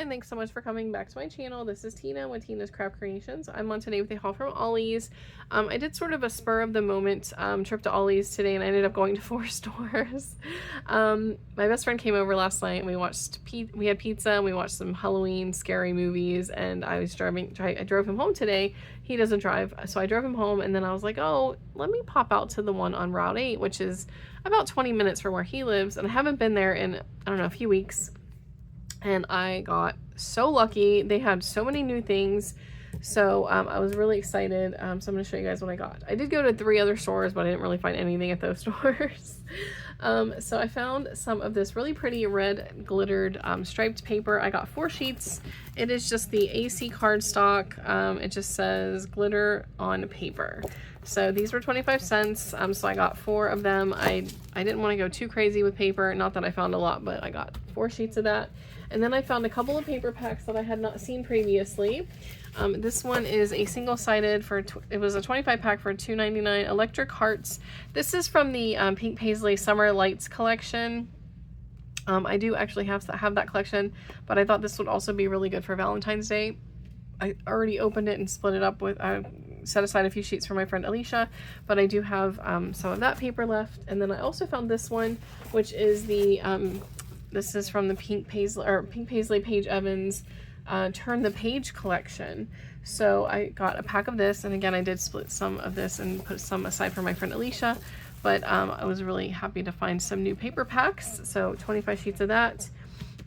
and thanks so much for coming back to my channel. This is Tina with Tina's Craft Creations. I'm on today with a haul from Ollies. I did sort of a spur of the moment trip to Ollies today, and I ended up going to 4 stores. My best friend came over last night, and we had pizza, and we watched some Halloween scary movies, and I drove him home today. He doesn't drive, so I drove him home, and then I was like, oh, let me pop out to the one on Route 8, which is about 20 minutes from where he lives, and I haven't been there in, I don't know, a few weeks. And I got so lucky. They had so many new things. So I was really excited. So I'm going to show you guys what I got. I did go to 3 other stores, but I didn't really find anything at those stores. So I found some of this really pretty red glittered striped paper. I got 4 sheets. It is just the AC cardstock. It just says glitter on paper. So these were 25 cents. So I got 4 of them. I didn't want to go too crazy with paper. Not that I found a lot, but I got 4 sheets of that. And then I found a couple of paper packs that I had not seen previously. This one is a single-sided it was a 25 pack for $2.99. Electric Hearts. This is from the Pink Paisley Summer Lights collection. I do actually have that collection, but I thought this would also be really good for Valentine's Day. I already opened it and split it up with, set aside a few sheets for my friend Alicia, but I do have some of that paper left. And then I also found this one, which is the, this is from the Pink Paisley Paige Evans Turn the Page collection. So I got a pack of this, and again, I did split some of this and put some aside for my friend Alicia, but I was really happy to find some new paper packs. So 25 sheets of that.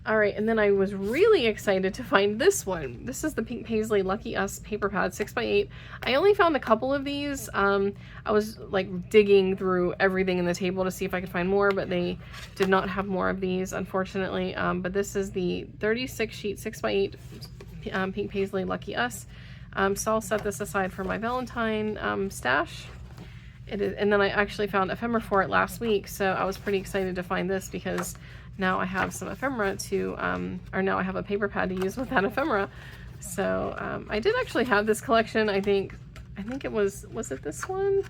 All right, and then I was really excited to find this one. This is the Pink Paisley Lucky Us paper pad 6x8. I only found a couple of these. I was like digging through everything in the table to see if I could find more, but they did not have more of these, unfortunately. But this is the 36 sheet 6x8 Pink Paisley Lucky Us. So I'll set this aside for my Valentine stash. It is, and then I actually found ephemera for it last week, so I was pretty excited to find this because now I have some ephemera to, or now I have a paper pad to use with that ephemera. So I did actually have this collection. I think it was it this one?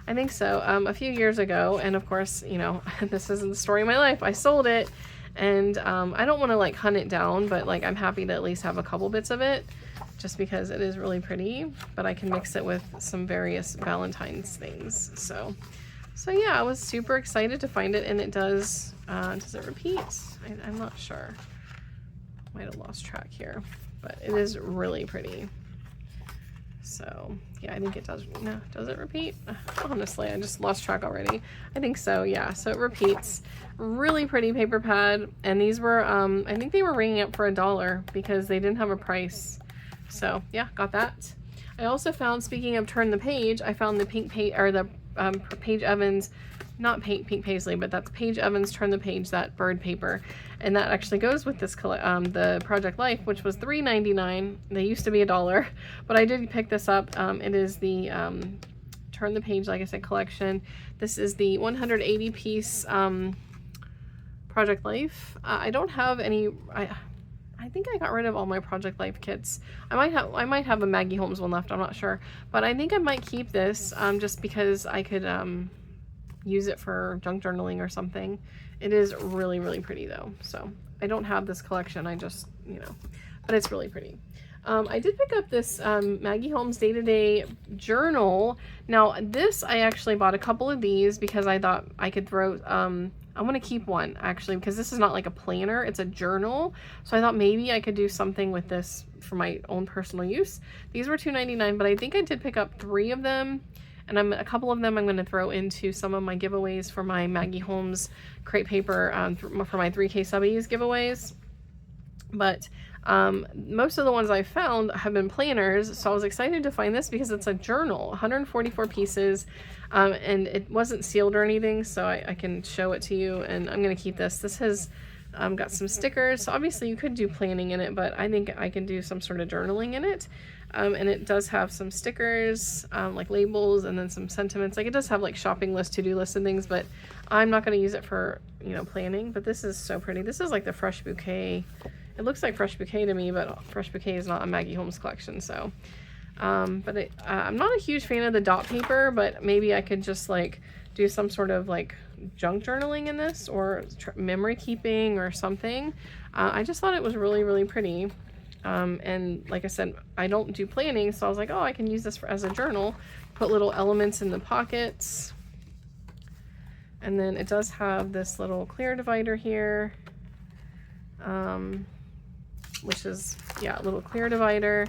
I think so. A few years ago, and of course, you know, this isn't the story of my life. I sold it, and I don't want to like hunt it down, but like I'm happy to at least have a couple bits of it, just because it is really pretty. But I can mix it with some various Valentine's things. So yeah, I was super excited to find it, and it does it repeat? I'm not sure. Might have lost track here, but it is really pretty. So yeah, I think it does. No, does it repeat? Honestly, I just lost track already. I think so, yeah. So it repeats. Really pretty paper pad, and these were, I think they were ringing up for $1 because they didn't have a price. So yeah, got that. I also found, speaking of Turn the Page, I found the Paige Evans, not Pink Paisley, but that's Paige Evans Turn the Page, that bird paper, and that actually goes with this the Project Life, which was $3.99. They used to be $1, but I did pick this up. It is the Turn the Page, like I said, collection. This is the 180 piece Project Life. I don't have any. I think I got rid of all my Project Life kits. I might have a Maggie Holmes one left, I'm not sure. But I think I might keep this just because I could use it for junk journaling or something. It is really, really pretty though. So I don't have this collection, I just, you know, but it's really pretty. I did pick up this Maggie Holmes Day-to-Day journal. Now this, I actually bought a couple of these because I thought I could throw, I want to keep one actually because this is not like a planner, it's a journal. So I thought maybe I could do something with this for my own personal use. These were $2.99, but I think I did pick up 3 of them, and a couple of them I'm going to throw into some of my giveaways for my Maggie Holmes crate paper for my 3K subbies giveaways. But most of the ones I found have been planners, so I was excited to find this because it's a journal, 144 pieces, and it wasn't sealed or anything, so I can show it to you, and I'm going to keep this. This has got some stickers, so obviously you could do planning in it, but I think I can do some sort of journaling in it. And it does have some stickers, like labels, and then some sentiments. Like it does have like shopping list, to-do list and things, but I'm not going to use it for, you know, planning. But this is so pretty. This is like the Fresh Bouquet. It looks like Fresh Bouquet to me, but Fresh Bouquet is not a Maggie Holmes collection, so. I'm not a huge fan of the dot paper, but maybe I could just like do some sort of like junk journaling in this, or memory keeping or something. I just thought it was really, really pretty. And like I said, I don't do planning, so I was like, oh, I can use this as a journal. Put little elements in the pockets. And then it does have this little clear divider here, which is, yeah, a little clear divider,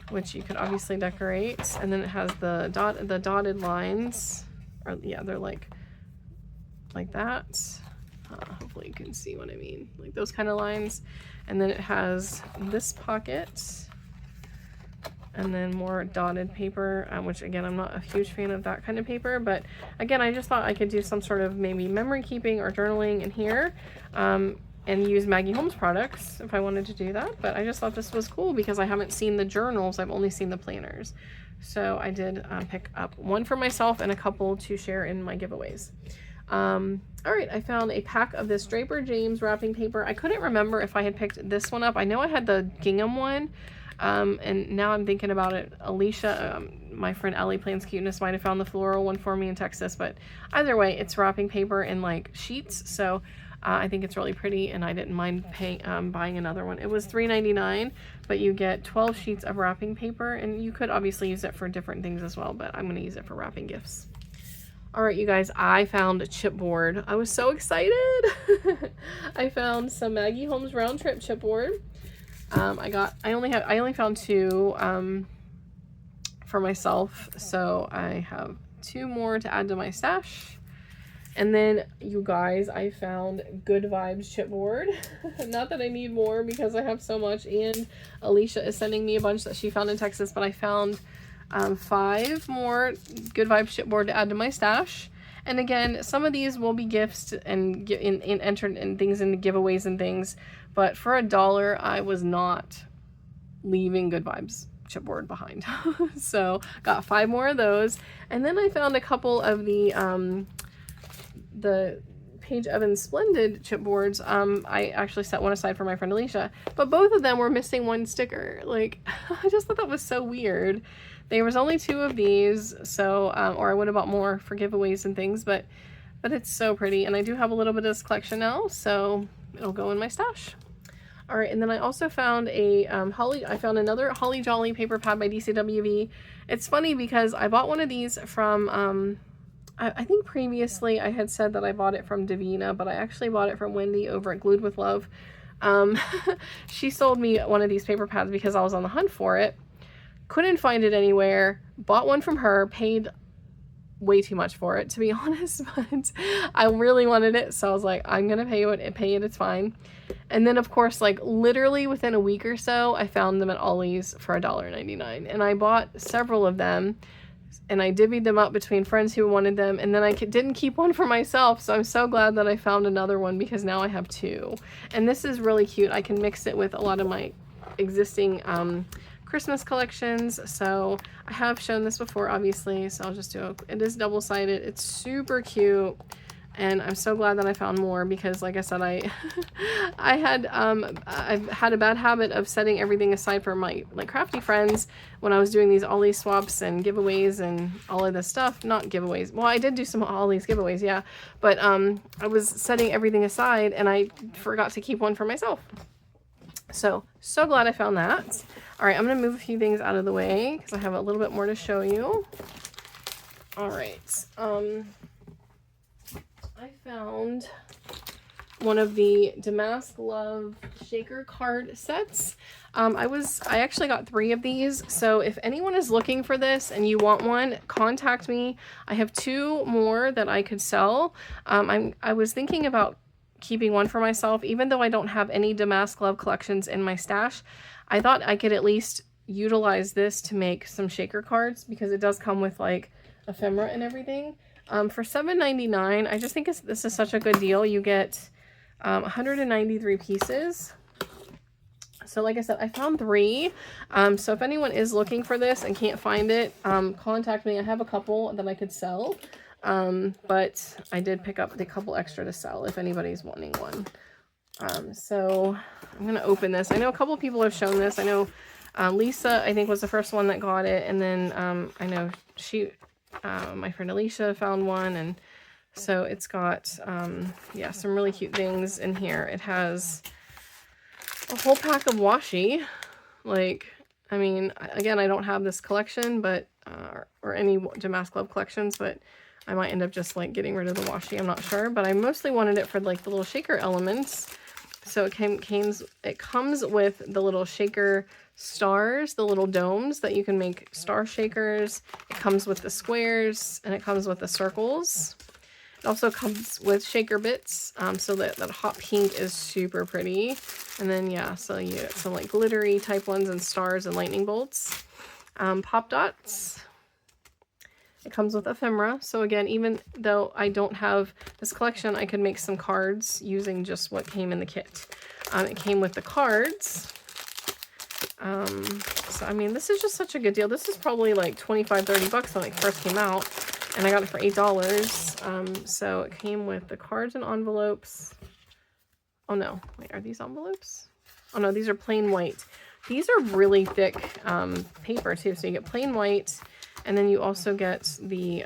which you could obviously decorate. And then it has the dotted lines, or yeah, they're like that. Hopefully you can see what I mean, like those kind of lines. And then it has this pocket, and then more dotted paper, which again, I'm not a huge fan of that kind of paper, but again, I just thought I could do some sort of maybe memory keeping or journaling in here, and use Maggie Holmes products if I wanted to do that. But I just thought this was cool because I haven't seen the journals, I've only seen the planners. So I did pick up one for myself and a couple to share in my giveaways. All right, I found a pack of this Draper James wrapping paper. I couldn't remember if I had picked this one up. I know I had the gingham one, and now I'm thinking about it. Alicia, my friend Ellie Plans Cuteness, might have found the floral one for me in Texas, but either way, it's wrapping paper in like sheets, so I think it's really pretty, and I didn't mind buying another one. It was $3.99, but you get 12 sheets of wrapping paper, and you could obviously use it for different things as well, but I'm going to use it for wrapping gifts. All right, you guys, I found a chipboard. I was so excited. I found some Maggie Holmes round trip chipboard. I only found two for myself, so I have 2 more to add to my stash. And then, you guys, I found Good Vibes chipboard. Not that I need more because I have so much, and Alicia is sending me a bunch that she found in Texas, but I found 5 more Good Vibes chipboard to add to my stash. And again, some of these will be gifts and entered in things into giveaways and things, but for $1 I was not leaving Good Vibes chipboard behind. So got 5 more of those. And then I found a couple of the Paige Evans Splendid chipboards. I actually set one aside for my friend Alicia, but both of them were missing one sticker. Like, I just thought that was so weird. There was only 2 of these, so or I would have bought more for giveaways and things, but it's so pretty, and I do have a little bit of this collection now, so it'll go in my stash. All right, and then I also found a another Holly Jolly paper pad by DCWV. It's funny because I bought one of these from I think previously I had said that I bought it from Davina, but I actually bought it from Wendy over at Glued with Love. She sold me one of these paper pads because I was on the hunt for it. Couldn't find it anywhere. Bought one from her. Paid way too much for it, to be honest, but I really wanted it, so I was like, I'm gonna pay it, it's fine. And then, of course, like literally within a week or so, I found them at Ollies for $1.99, and I bought several of them, and I divvied them up between friends who wanted them, and then I didn't keep one for myself, so I'm so glad that I found another one because now I have 2. And this is really cute. I can mix it with a lot of my existing Christmas collections, so I have shown this before, obviously, so I'll just do it. It is double-sided. It's super cute, and I'm so glad that I found more because, like I said, I've had a bad habit of setting everything aside for my crafty friends when I was doing these Ollie swaps and giveaways and all of this stuff. Not giveaways. Well, I did do some Ollie's giveaways, yeah, but I was setting everything aside and I forgot to keep one for myself. So glad I found that. All right, I'm going to move a few things out of the way because I have a little bit more to show you. All right. I found one of the Damask Love shaker card sets. I actually got 3 of these. So if anyone is looking for this and you want one, contact me. I have 2 more that I could sell. I was thinking about keeping one for myself, even though I don't have any Damask Love collections in my stash. I thought I could at least utilize this to make some shaker cards because it does come with like ephemera and everything. For $7.99, I just think this is such a good deal. You get 193 pieces. So like I said, I found 3. So if anyone is looking for this and can't find it, contact me. I have a couple that I could sell. But I did pick up a couple extra to sell if anybody's wanting one. So I'm going to open this. I know a couple people have shown this. I know Lisa, I think, was the first one that got it. And then I know my friend Alicia found one. And So it's got, yeah, some really cute things in here. It has a whole pack of washi. Like, I mean, again, I don't have this collection, but, or any Damask Love collections, but I might end up just like getting rid of the washi. I'm not sure, but I mostly wanted it for like the little shaker elements. So it comes with the little shaker stars, the little domes that you can make star shakers. It comes with the squares, and it comes with the circles. It also comes with shaker bits, so that hot pink is super pretty. And then, yeah, so you get some like glittery type ones and stars and lightning bolts. Pop dots. It comes with ephemera. So again, even though I don't have this collection, I could make some cards using just what came in the kit. It came with the cards. So I mean, this is just such a good deal. This is probably like 25, 30 bucks when it first came out. And I got it for $8. So it came with the cards and envelopes. Oh no, wait, are these envelopes? Oh no, these are plain white. These are really thick paper too. So you get plain white, and then you also get the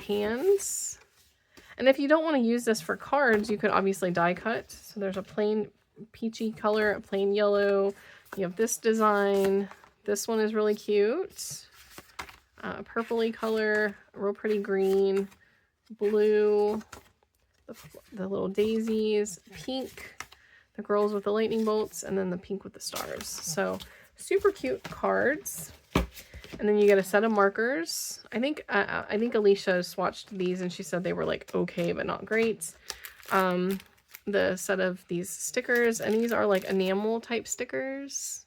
hands. And if you don't want to use this for cards, you could obviously die cut. So there's a plain peachy color, a plain yellow. You have this design. This one is really cute. Purpley color, real pretty green, blue, the little daisies, pink, the girls with the lightning bolts, and then the pink with the stars. So super cute cards. And then you get a set of markers. I think Alicia swatched these and she said they were like okay but not great. The set of these stickers, and these are like enamel type stickers.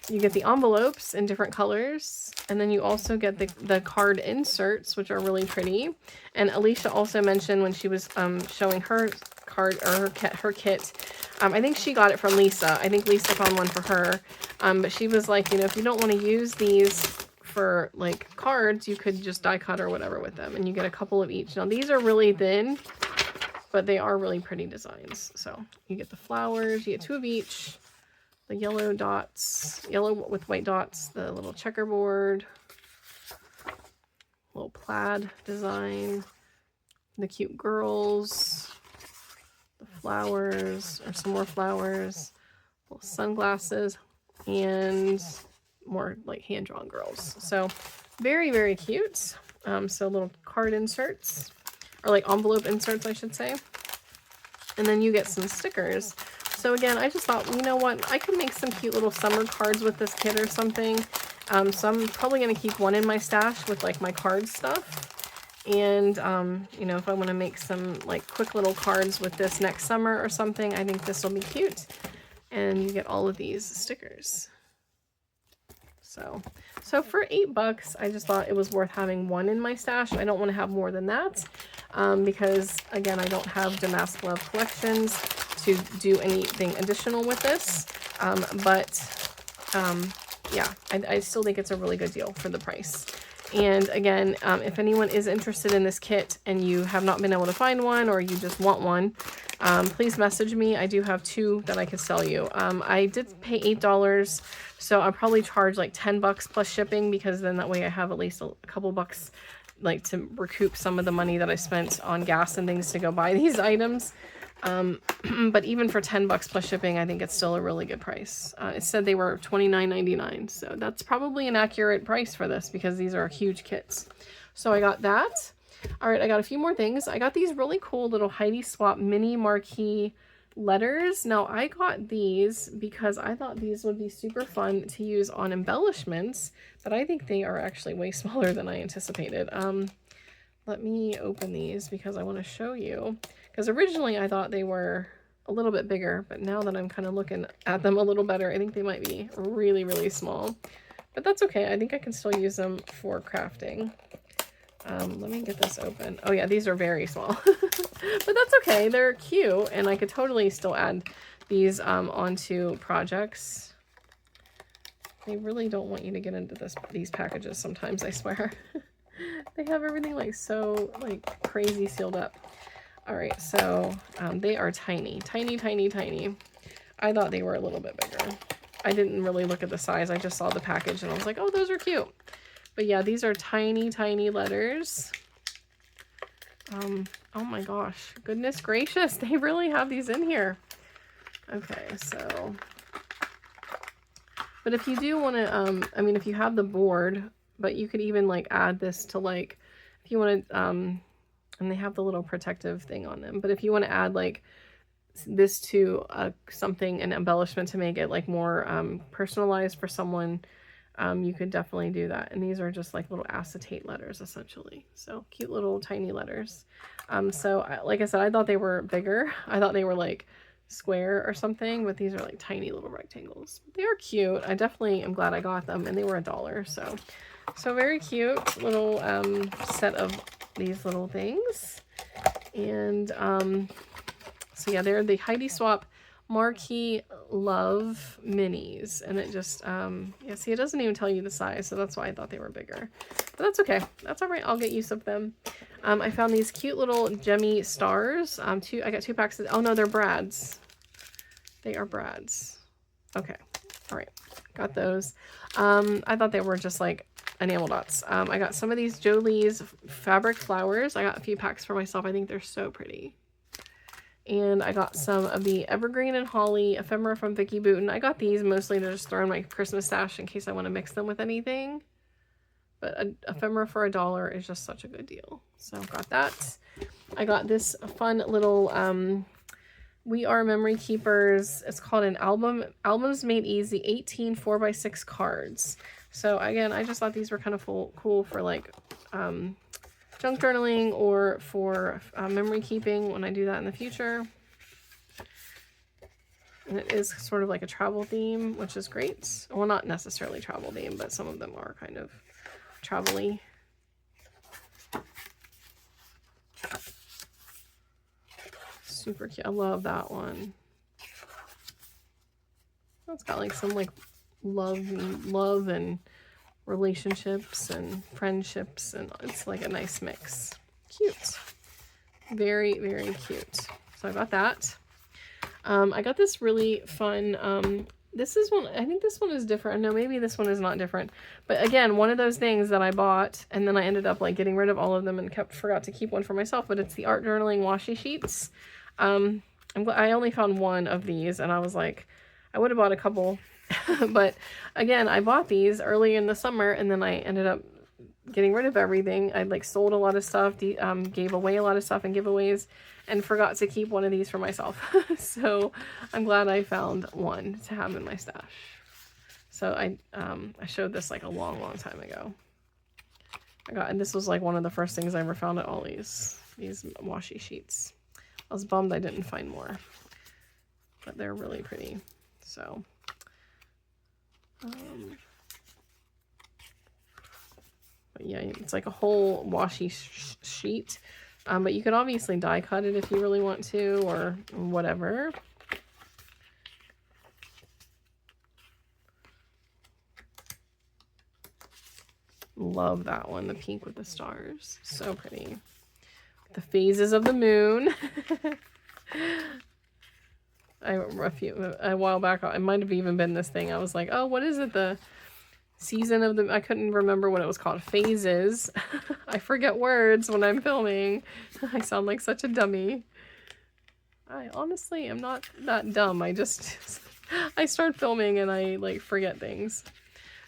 You get the envelopes in different colors, and then you also get the card inserts, which are really pretty. And Alicia also mentioned when she was showing her card or her kit, I think she got it from Lisa. I think Lisa found one for her, but she was like, you know, if you don't want to use these for like cards, you could just die cut or whatever with them, and you get a couple of each. Now these are really thin, but they are really pretty designs. So you get the flowers, you get 2 of each. The yellow dots, yellow with white dots, the little checkerboard, little plaid design, the cute girls, the flowers, or some more flowers, little sunglasses, and more like hand-drawn girls. So very, very cute. So little card inserts, or like envelope inserts, I should say. And then you get some stickers. So again, I just thought, you know what, I could make some cute little summer cards with this kit or something. So I'm probably going to keep one in my stash with like my card stuff. And, you know, if I want to make some like quick little cards with this next summer or something, I think this will be cute. And you get all of these stickers. So for $8, I just thought it was worth having one in my stash. I don't want to have more than that, because again, I don't have Damask Love collections to do anything additional with this. Yeah, I still think it's a really good deal for the price. And again, if anyone is interested in this kit and you have not been able to find one, or you just want one, please message me. I do have 2 that I could sell you. I did pay $8, so I'll probably charge like $10 plus shipping, because then that way I have at least a couple bucks like to recoup some of the money that I spent on gas and things to go buy these items. But even for $10 plus shipping, I think it's still a really good price. It said they were $29.99, so that's probably an accurate price for this, because these are huge kits. So I got that. All right, I got a few more things. I got these really cool little Heidi Swap mini marquee letters. Now I got these because I thought these would be super fun to use on embellishments, but I think they are actually way smaller than I anticipated. Let me open these because I want to show you. Because originally I thought they were a little bit bigger, but now that I'm kind of looking at them a little better, I think they might be really, really small. But that's okay. I think I can still use them for crafting. Let me get this open. Oh yeah, these are very small. But that's okay. They're cute, and I could totally still add these onto projects. They really don't want you to get into these packages sometimes, I swear. They have everything like so like crazy sealed up. All right, so they are tiny, tiny, tiny, tiny. I thought they were a little bit bigger. I didn't really look at the size. I just saw the package and I was like, oh, those are cute. But yeah, these are tiny, tiny letters. Oh my gosh, goodness gracious, they really have these in here. Okay, so, but if you do want to, I mean, if you have the board, but you could even like add this to like, if you want to, and they have the little protective thing on them, but if you want to add like this to something, an embellishment to make it like more personalized for someone, you could definitely do that. And these are just like little acetate letters essentially. So cute little tiny letters. So like I said, I thought they were bigger. I thought they were like square or something, but these are like tiny little rectangles. They are cute. I definitely am glad I got them, and they were $1. So very cute little set of these little things. And so yeah, they're the Heidi Swap Marquee Love minis, and it just yeah, see, it doesn't even tell you the size, so that's why I thought they were bigger, but that's okay, that's all right, I'll get use of them. I found these cute little gemmy stars. I got 2 packs of, oh no, they're Brads. They are Brads. Okay, all right, got those. I thought they were just like enamel dots. I got some of these Jolie's fabric flowers. I got a few packs for myself. I think they're so pretty. And I got some of the Evergreen and Holly ephemera from Vicky Booten. I got these mostly to just throw in my Christmas stash in case I want to mix them with anything. But an ephemera for $1 is just such a good deal. So got that. I got this fun little We Are Memory Keepers. It's called an Albums Made Easy 18 4x6 cards. So again, I just thought these were kind of cool for like junk journaling or for memory keeping when I do that in the future. And it is sort of like a travel theme, which is great. Well, not necessarily travel theme, but some of them are kind of travel-y. Super cute. I love that one. It's got like some like love and relationships and friendships, and it's like a nice mix. Cute. Very, very cute. So I got that. I got this really fun, this is one, I think this one is different. No, maybe this one is not different. But again, one of those things that I bought and then I ended up like getting rid of all of them and forgot to keep one for myself, but it's the art journaling washi sheets. I'm glad I only found one of these, and I was like, I would have bought a couple. But again, I bought these early in the summer, and then I ended up getting rid of everything. I like sold a lot of stuff, gave away a lot of stuff in giveaways, and forgot to keep one of these for myself. So I'm glad I found one to have in my stash. So I showed this like a long time ago. And this was like one of the first things I ever found at Ollies, these washi sheets. I was bummed I didn't find more, but they're really pretty. So but yeah, it's like a whole washi sheet, but you could obviously die cut it if you really want to, or whatever. Love that one, the pink with the stars, so pretty. The phases of the moon. A while back, it might have even been this thing. I was like, oh, what is it? The season of the, I couldn't remember what it was called. Phases. I forget words when I'm filming. I sound like such a dummy. I honestly am not that dumb. I start filming and I like forget things.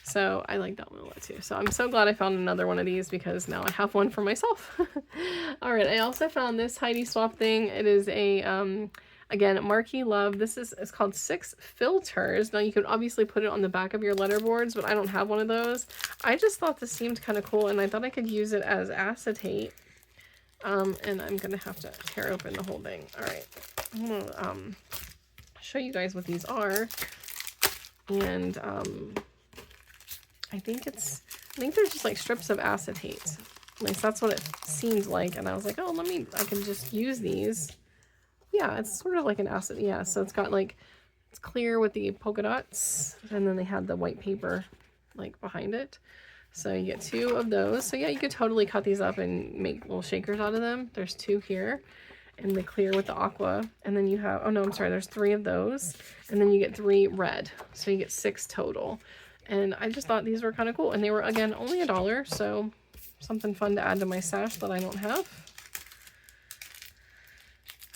So I like that one a lot too. So I'm so glad I found another one of these because now I have one for myself. All right, I also found this Heidi Swap thing. It is a again, Marquee Love. This is, it's called 6 filters. Now you could obviously put it on the back of your letterboards, but I don't have one of those. I just thought this seemed kind of cool, and I thought I could use it as acetate. And I'm gonna have to tear open the whole thing. All right, I'm gonna show you guys what these are. And I think they're just like strips of acetate. At least that's what it seems like. And I was like, oh, I can just use these. Yeah, it's sort of like an acid. Yeah, so it's got like, it's clear with the polka dots, and then they had the white paper like behind it. So you get 2 of those. So yeah, you could totally cut these up and make little shakers out of them. There's 2 here, and the clear with the aqua. And then you have, oh no, I'm sorry, there's 3 of those. And then you get 3 red. So you get 6 total. And I just thought these were kind of cool. And they were, again, only $1. So something fun to add to my stash that I don't have.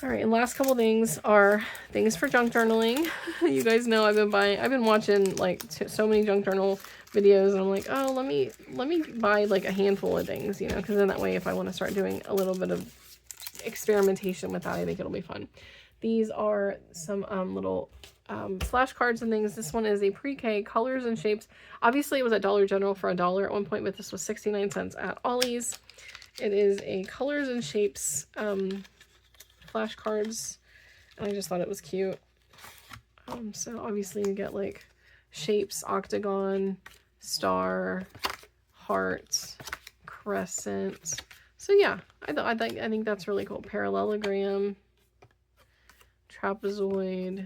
All right, and last couple things are things for junk journaling. You guys know I've been watching like so many junk journal videos, and I'm like, oh, let me buy like a handful of things, you know, because then that way if I want to start doing a little bit of experimentation with that, I think it'll be fun. These are some little flashcards and things. This one is a pre-K colors and shapes. Obviously it was at Dollar General for $1 at one point, but this was 69 cents at Ollie's. It is a colors and shapes flashcards, and I just thought it was cute. So obviously you get like shapes, octagon, star, heart, crescent. So yeah, I think that's really cool. Parallelogram, trapezoid,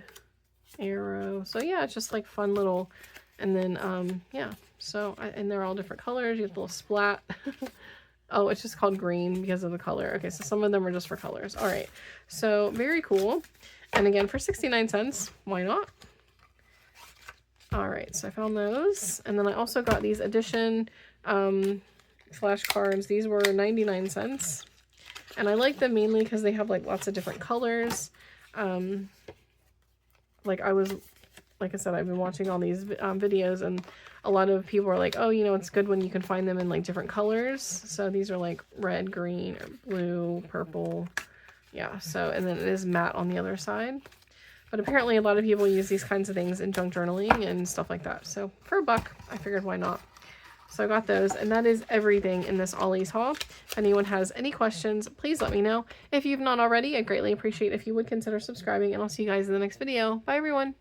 arrow. So yeah, it's just like fun little, and then yeah. So and they're all different colors. You have a little splat. Oh, it's just called green because of the color. Okay, so some of them are just for colors. All right, so very cool. And again, for 69 cents, why not? All right, so I found those. And then I also got these edition flashcards. These were 99 cents. And I like them mainly because they have like lots of different colors. Like I said, I've been watching all these videos, and a lot of people are like, oh, you know, it's good when you can find them in like different colors. So these are like red, green, or blue, purple. Yeah, so, and then it is matte on the other side. But apparently a lot of people use these kinds of things in junk journaling and stuff like that. So for $1, I figured why not. So I got those, and that is everything in this Ollie's haul. If anyone has any questions, please let me know. If you've not already, I'd greatly appreciate if you would consider subscribing, and I'll see you guys in the next video. Bye, everyone.